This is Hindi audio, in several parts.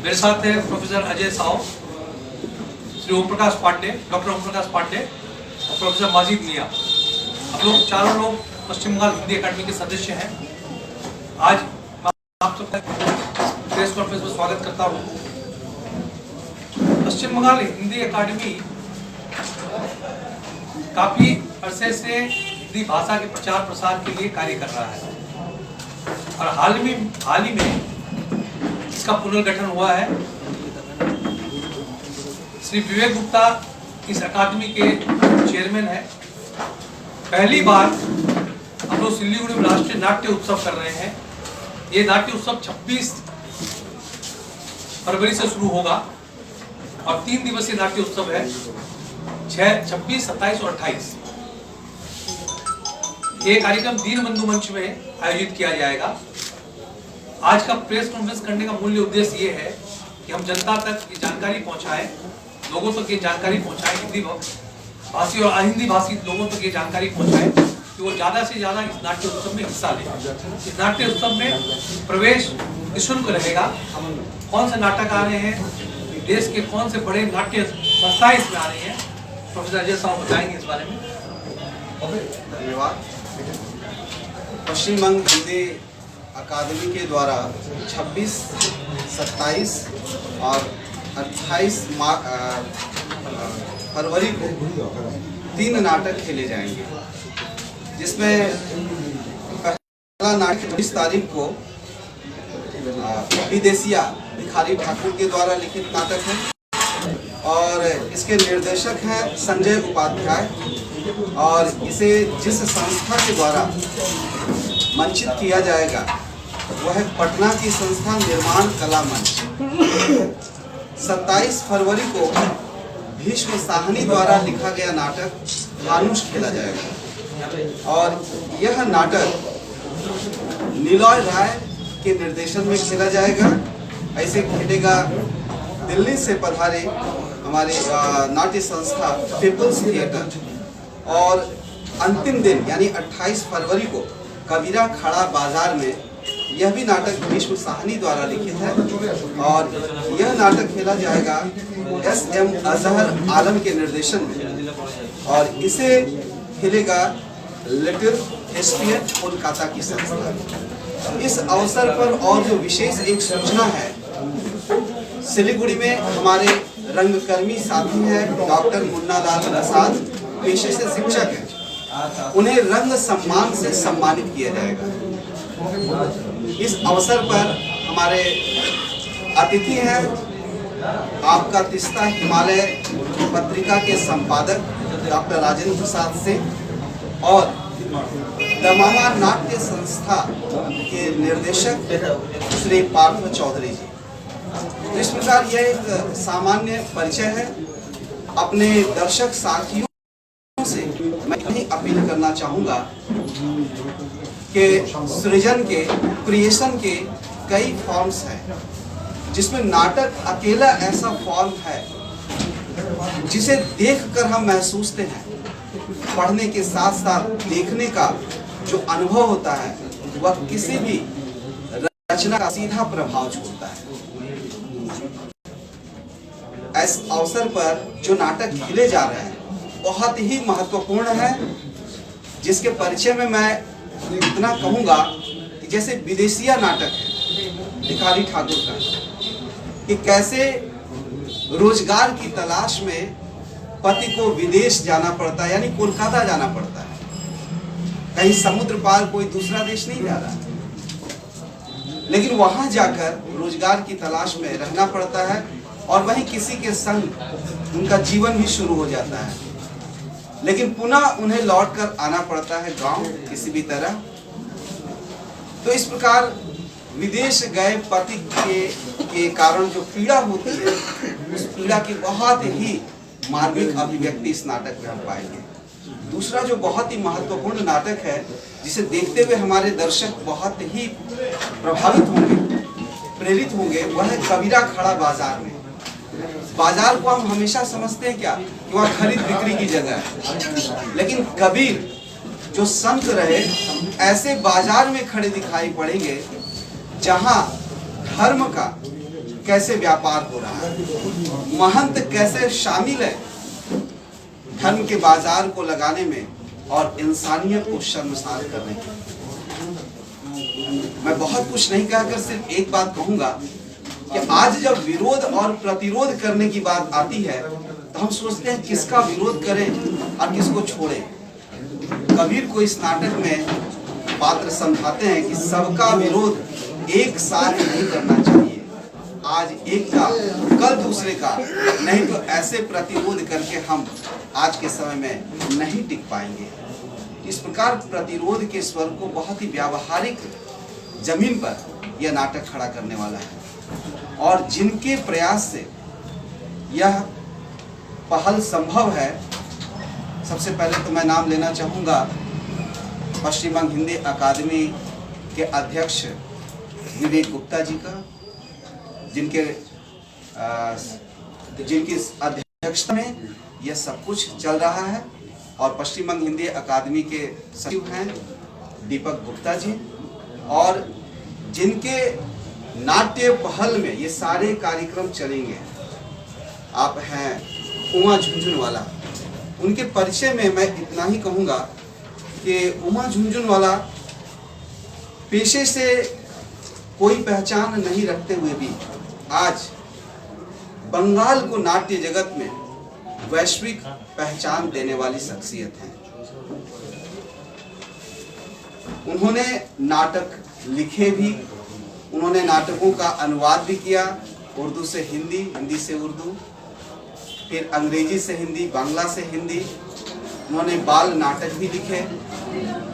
मेरे साथ है प्रोफेसर अजय साव, श्री ओम प्रकाश पांडे, डॉक्टर ओम प्रकाश पांडे और प्रोफेसर माजिद मियां। हम लोग चारों लोग पश्चिम बंगाल हिंदी अकादमी के सदस्य हैं। आज मैं आप सबका प्रेस कॉन्फ्रेंस में स्वागत करता हूँ। पश्चिम बंगाल हिंदी अकादमी काफी अरसे से हिंदी भाषा के प्रचार प्रसार के लिए कार्य कर रहा है और हाल ही में इसका पुनर्गठन हुआ है। श्री विवेक गुप्ता इस अकादमी के चेयरमैन है। पहली बार हम लोग सिल्लीगुड़ी में राष्ट्रीय नाट्य उत्सव कर रहे हैं। ये नाट्य उत्सव 26 फरवरी से शुरू होगा और 3 दिवसीय नाट्य उत्सव है, 26, 27 और 28। ये कार्यक्रम दीनबंधु मंच में आयोजित किया जाएगा। आज का प्रेस कॉन्फ्रेंस करने का मूल्य उद्देश्य ये है कि हम जनता तक ये जानकारी पहुंचाएं, लोगों तक ये जानकारी पहुंचाएं, हिंदी भाषी और अहिंदी भाषी लोगों तक ये जानकारी पहुंचाएं कि वो ज़्यादा से ज़्यादा इस नाट्य उत्सव में हिस्सा लें। इस नाट्य उत्सव में प्रवेश निःशुल्क रहेगा। कौन से नाटक आ रहे हैं, देश के कौन से बड़े नाट्य संस्थाएं इसमें आ रही हैं, प्रोफेसर अजय साहब बताएंगे इस बारे में। धन्यवाद। पश्चिम बंगाल हिंदी अकादमी के द्वारा 26, 27 और 28 फरवरी को 3 नाटक खेले जाएंगे, जिसमें पहला नाटक 20 तारीख को विदेशिया भिखारी ठाकुर के द्वारा लिखित नाटक है और इसके निर्देशक हैं संजय उपाध्याय और इसे जिस संस्था के द्वारा मंचित किया जाएगा वह पटना की संस्था निर्माण कला मंच। 27 फरवरी को भीष्म साहनी द्वारा लिखा गया नाटक धानुष खेला जाएगा और यह नाटक निलॉय राय के निर्देशन में खेला जाएगा। ऐसे खेलेगा दिल्ली से पधारे हमारे नाट्य संस्था पीपल्स थिएटर। और अंतिम दिन यानी 28 फरवरी को कबीरा खड़ा बाजार में यह भी नाटक भीष्म साहनी द्वारा लिखित है और यह नाटक खेला जाएगा SM अजहर आलम के निर्देशन में और इसे खेलेगा लिटिल एस्पियन कोलकाता की संस्था। इस अवसर पर और जो विशेष एक सूचना है, सिलीगुड़ी में हमारे रंगकर्मी साथी हैं डॉक्टर मुन्ना लाल प्रसाद, पेशे से शिक्षक हैं, उन्हें रंग सम्मान से सम्मानित किया जाएगा। इस अवसर पर हमारे अतिथि हैं आपका तिस्ता हिमालय पत्रिका के संपादक डॉक्टर राजेंद्र प्रसाद सिंह और दमामा नाट्य संस्था के निर्देशक श्री पार्थ चौधरी जी। इस प्रकार यह एक सामान्य परिचय है। अपने दर्शक साथियों से मैं यही अपील करना चाहूँगा कि सृजन के क्रिएशन के कई फॉर्म्स हैं, जिसमें नाटक अकेला ऐसा फॉर्म है जिसे देखकर हम महसूसते हैं। पढ़ने के साथ साथ देखने का जो अनुभव होता है वह किसी भी रचना का सीधा प्रभाव छोड़ता है। इस अवसर पर जो नाटक खेले जा रहे हैं बहुत ही महत्वपूर्ण है, जिसके परिचय में मैं इतना कहूँगा कि जैसे विदेशिया नाटक है भिखारी ठाकुर का, कि कैसे रोजगार की तलाश में पति को विदेश जाना पड़ता है, यानी कोलकाता जाना पड़ता है, कहीं समुद्र पार कोई दूसरा देश नहीं जा रहा, लेकिन वहां जाकर रोजगार की तलाश में रहना पड़ता है और वहीं किसी के संग उनका जीवन भी शुरू हो जाता है, लेकिन पुनः उन्हें लौटकर आना पड़ता है गांव किसी भी तरह। तो इस प्रकार विदेश गए पति के कारण जो पीड़ा होती है, उस पीड़ा की बहुत ही मार्मिक अभिव्यक्ति इस नाटक में हम पाएंगे। दूसरा जो बहुत ही महत्वपूर्ण नाटक है, जिसे देखते हुए हमारे दर्शक बहुत ही प्रभावित होंगे, प्रेरित होंगे, वह है कबीरा खड़ा बाजार में। बाजार को हम हमेशा समझते हैं क्या कि वह खरीद बिक्री की जगह है, लेकिन कबीर जो संत रहे ऐसे बाजार में खड़े दिखाई पड़ेंगे जहां धर्म का कैसे व्यापार हो रहा है, महंत कैसे शामिल है धन के बाजार को लगाने में और इंसानियत को शर्मसार करने में। मैं बहुत कुछ नहीं कहकर सिर्फ एक बात कहूंगा कि आज जब विरोध और प्रतिरोध करने की बात आती है तो हम सोचते हैं किसका विरोध करें और किसको छोड़ें। कबीर को इस नाटक में पात्र समझाते हैं कि सबका विरोध एक साथ नहीं करना चाहिए। आज एक का कल दूसरे का, नहीं तो ऐसे प्रतिरोध करके हम आज के समय में नहीं टिक पाएंगे। इस प्रकार प्रतिरोध के स्वर को बहुत ही व्यावहारिक जमीन पर यह नाटक खड़ा करने वाला है और जिनके प्रयास से यह पहल संभव है, सबसे पहले तो मैं नाम लेना चाहूँगा पश्चिम बंग हिंदी अकादमी के अध्यक्ष विवेक गुप्ता जी का, जिनकी अध्यक्षता में यह सब कुछ चल रहा है, और पश्चिम बंग हिंदी अकादमी के सचिव हैं दीपक गुप्ता जी, और जिनके नाट्य पहल में ये सारे कार्यक्रम चलेंगे आप हैं उमा झुनझुनवाला। उनके परिचय में मैं इतना ही कहूँगा कि उमा झुनझुनवाला पेशे से कोई पहचान नहीं रखते हुए भी आज बंगाल को नाट्य जगत में वैश्विक पहचान देने वाली शख्सियत हैं। उन्होंने नाटक लिखे भी, उन्होंने नाटकों का अनुवाद भी किया, उर्दू से हिंदी, हिंदी से उर्दू, फिर अंग्रेजी से हिंदी, बांग्ला से हिंदी। उन्होंने बाल नाटक भी लिखे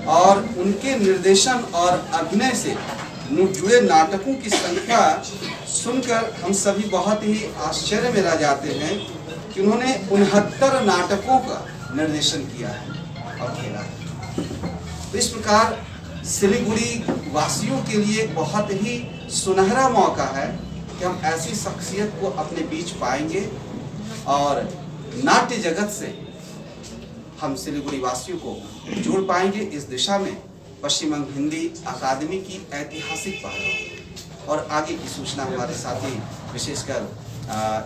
और उनके निर्देशन और अभिनय से जुड़े नाटकों की संख्या सुनकर हम सभी बहुत ही आश्चर्य में रह जाते हैं कि उन्होंने 69 नाटकों का निर्देशन किया है और खेला है। तो इस प्रकार सिलीगुड़ी वासियों के लिए बहुत ही सुनहरा मौका है कि हम ऐसी शख्सियत को अपने बीच पाएंगे और नाट्य जगत से हम सिलीगुड़ी वासियों को जोड़ पाएंगे। इस दिशा में पश्चिम बंग हिंदी अकादमी की ऐतिहासिक पहल और आगे की सूचना हमारे साथी विशेषकर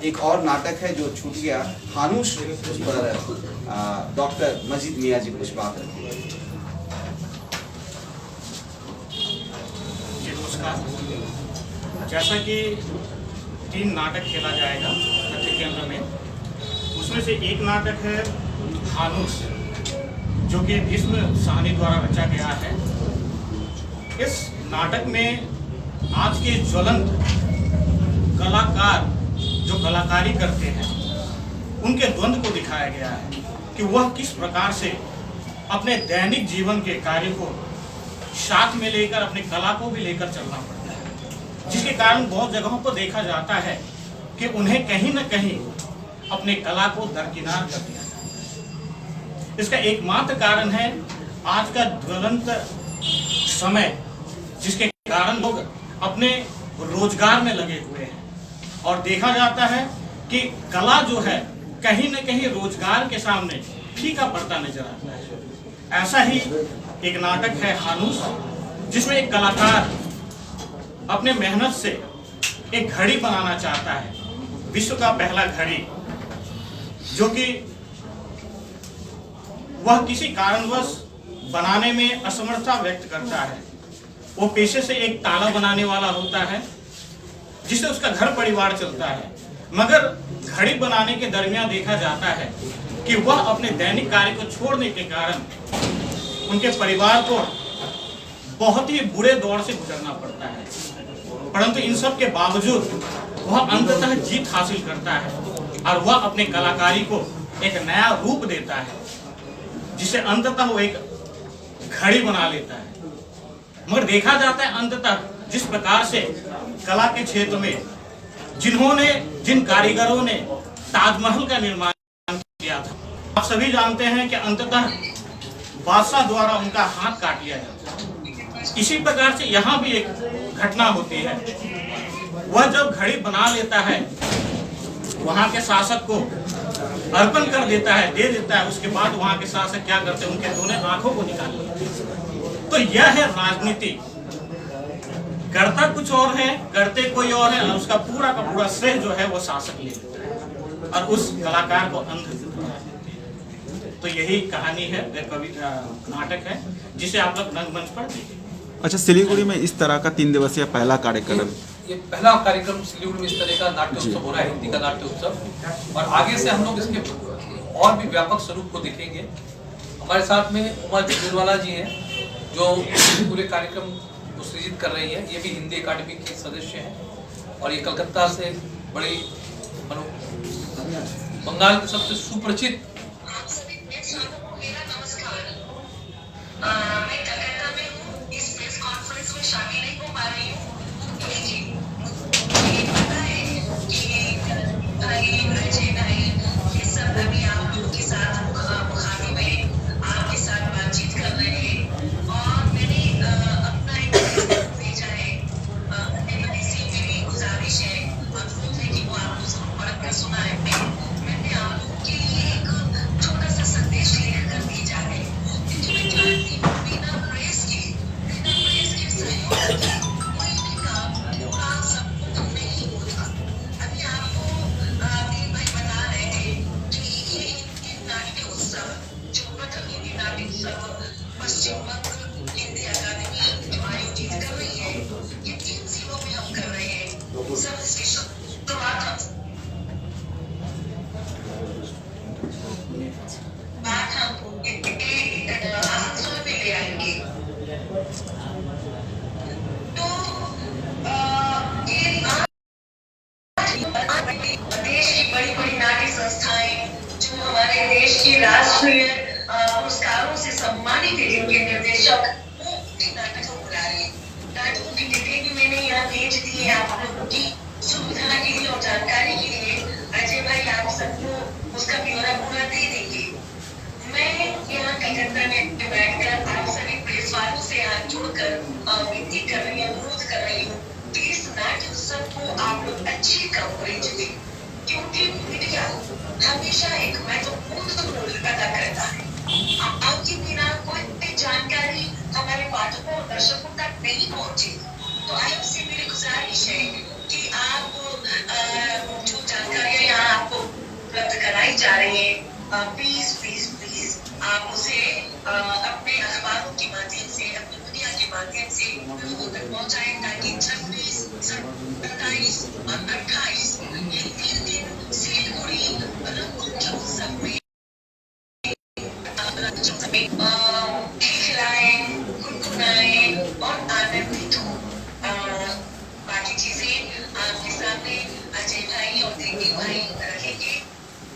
एक और नाटक है जो छूट गया, हानूश, उस पर डॉक्टर मजीद मियाँ जी कुछ बात रखेंगे। नमस्कार। जैसा कि 3 नाटक खेला जाएगा तथ्य केंद्र में, उसमें से एक नाटक है हानूश जो कि भीष्म साहनी द्वारा रचा गया है। इस नाटक में आज के ज्वलंत कलाकार जो कलाकारी करते हैं उनके द्वंद्व को दिखाया गया है कि वह किस प्रकार से अपने दैनिक जीवन के कार्य को साथ में लेकर अपनी कला को भी लेकर चलना पड़ता है, जिसके कारण बहुत जगहों पर देखा जाता है कि उन्हें कहीं न कहीं अपने कला को दरकिनार कर दिया जाता है। इसका एकमात्र कारण है आज का ज्वलंत समय, जिसके कारण लोग अपने रोजगार में लगे हुए हैं और देखा जाता है कि कला जो है कहीं न कहीं रोजगार के सामने फीका पड़ता नजर आता है। ऐसा ही एक नाटक है हानूश, जिसमें एक कलाकार अपने मेहनत से एक घड़ी बनाना चाहता है, विश्व का पहला घड़ी, जो कि वह किसी कारणवश बनाने में असमर्थता व्यक्त करता है। वो पेशे से एक ताला बनाने वाला होता है जिससे उसका घर परिवार चलता है, मगर घड़ी बनाने के दरमियान देखा जाता है कि वह अपने दैनिक कार्य को छोड़ने के कारण उनके परिवार को बहुत ही बुरे दौर से गुजरना पड़ता है। परंतु इन सब के बावजूद वह अंततः जीत हासिल करता है और वह अपने कलाकारी को एक नया रूप देता है, जिसे अंततः वो एक घड़ी बना लेता है। मगर देखा जाता है अंततः जिस प्रकार से कला के क्षेत्र में जिन कारीगरों ने ताजमहल का निर्माण किया था, आप सभी जानते हैं कि अंततः बादशाह द्वारा उनका हाथ काट लिया जाता। इसी प्रकार से यहाँ भी एक घटना होती है। वह जब घड़ी बना लेता है, वहाँ के शासक को अर्पण कर देता है, दे देता है। उसके बाद वहाँ के शासक क्या करते हैं, उनके दोनों आंखों को निकाल लेते हैं। तो यह है राजनीति। करता कुछ और है, करते कोई और है, और उसका पूरा का पूरा श्रेय जो है वो शासक ले लेता है और उस कलाकार को अंध देता है। तो यही कहानी है, कवि नाटक है जिसे आप लोग रंगमंच पर देखेंगे। अच्छा, सिलीगुड़ी में इस तरह का 3 दिवसीय पहला कार्यक्रम, ये पहला कार्यक्रम सिलीगुड़ी में इस तरह का नाट्य उत्सव हो रहा है, हिंदी का नाट्य उत्सव, और आगे से हम लोग इसके और भी व्यापक स्वरूप को देखेंगे। हमारे साथ में उमा जुलवाला जी हैं जो पूरे कार्यक्रम को सृजित कर रही हैं। ये भी हिंदी अकादमी की सदस्य हैं और ये कलकत्ता से बड़ी बंगाल के सबसे सुपरिचित मैं कलकत्ता में हूँ, इस प्रेस कॉन्फ्रेंस में शामिल नहीं हो पा रही हूँ। मुझे पता है कि भाई अजय भाई ये सब अभी आप लोगों के साथ मुखातिब में आपके साथ बातचीत कर रहे हैं और मैंने अपना एक भेजा है। मेरी गुजारिश है, अनुरोध है कि वो आपको जरूर पढ़कर सुनाए। मैंने आप लोगों के लिए एक छोटा सा संदेश लिख कर भेजा है। बिना प्रेस के सहयोग के कोई भी काम पूरा संपूर्ण नहीं होता। अभी आपको दीन भाई बता रहे थे कि ये हिंदी नाट्य उत्सव जो प्रथम हिंदी नाट्य उत्सव पश्चिम बंग हिंदी अकादमी जो आयोजित कर रही है, ये 3 जिलों में हम कर रहे हैं। सब इसकी शुरुआत हम आसनसोल में ले आएंगे। तो ये देश की बड़ी बड़ी नाट्य संस्थाएं जो हमारे देश की राष्ट्रीय पुरस्कारों से सम्मानित है, जिनके निर्देशक नाटक को बुला रहे हैं। नाटकों की डिटेल भी मैंने यहाँ भेज दी है आप लोगों की सुविधा के लिए और जानकारी के लिए। अजय भाई आप सबको उसका ब्यौरा पूरा दे देंगे। मैं यहाँ कलकत्ता में बैठकर आप सभी प्रेस वालों से हाथ जोड़कर विनती कर रही हूँ, अनुरोध कर रही हूँ कि इस नाट्य उत्सव को आप लोग अच्छी कवरेज दें, क्योंकि मीडिया हमेशा एक महत्वपूर्ण रोल अदा करता है। आपके बिना कोई जानकारी हमारे पाठकों और दर्शकों तक नहीं पहुँचे। तो आपसे मेरी गुजारिश है कि आप जो जानकारियाँ यहाँ आपको उपलब्ध कराई जा रही है, प्लीज आप उसे अपने अखबारों के माध्यम से, अपनी दुनिया के माध्यम से लोगों तक पहुंचाएं, ताकि 26, 27 और 28 ये 3 दिन सिलीगुड़ी रंगमंच उत्सव में खिलाएं, गुनगुनाएं और आनंदित हो। बाकी चीजें आपके सामने अजय भाई और देवी भाई रखेंगे।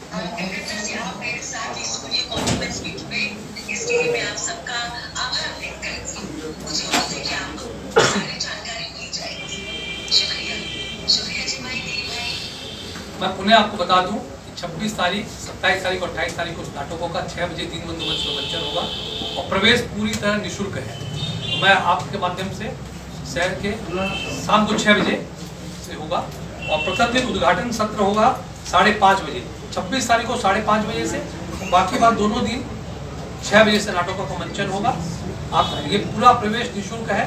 कलकत्ता से आप मेरे साथ इस वीडियो कॉन्फ्रेंस में जुड़े, इसके लिए मैं आप सबका आभार व्यक्त करती हूँ। मुझे उम्मीद है कि आपको सारी जानकारी मिल जाएगी। शुक्रिया जी भाई, देवी भाई। मैं पुनः आपको बता दूं कि 26 तारीख, 27 तारीख और 28 तारीख को उस नाटकों का 6 बजे दीनबंधु मंच में मंचन होगा और प्रवेश पूरी तरह निःशुल्क है। तो मैं आपके माध्यम से शहर के शाम को 6 बजे से होगा और प्रतिदिन उद्घाटन सत्र होगा 5:30 बजे। 26 तारीख को 5:30 बजे से, बाकी बात दोनों दिन 6 बजे से नाटकों का मंचन होगा। आप ये पूरा प्रवेश निःशुल्क है।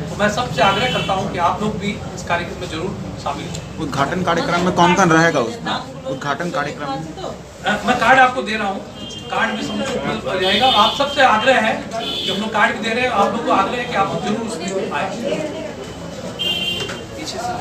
तो मैं सबसे आग्रह करता हूं कि आप लोग भी इस कार्यक्रम में जरूर शामिल हों। उद्घाटन कार्यक्रम में कौन कौन रहेगा उसमें? उद्घाटन कार्यक्रम में मैं कार्ड आपको दे रहा हूँ, कार्ड भी समझो उपलब्ध हो जाएगा। आप सबसे आग्रह है कि हम लोग कार्ड भी दे रहे हैं, आप लोग को आग्रह है कि आप लोग जरूर उसमें आए। पीछे से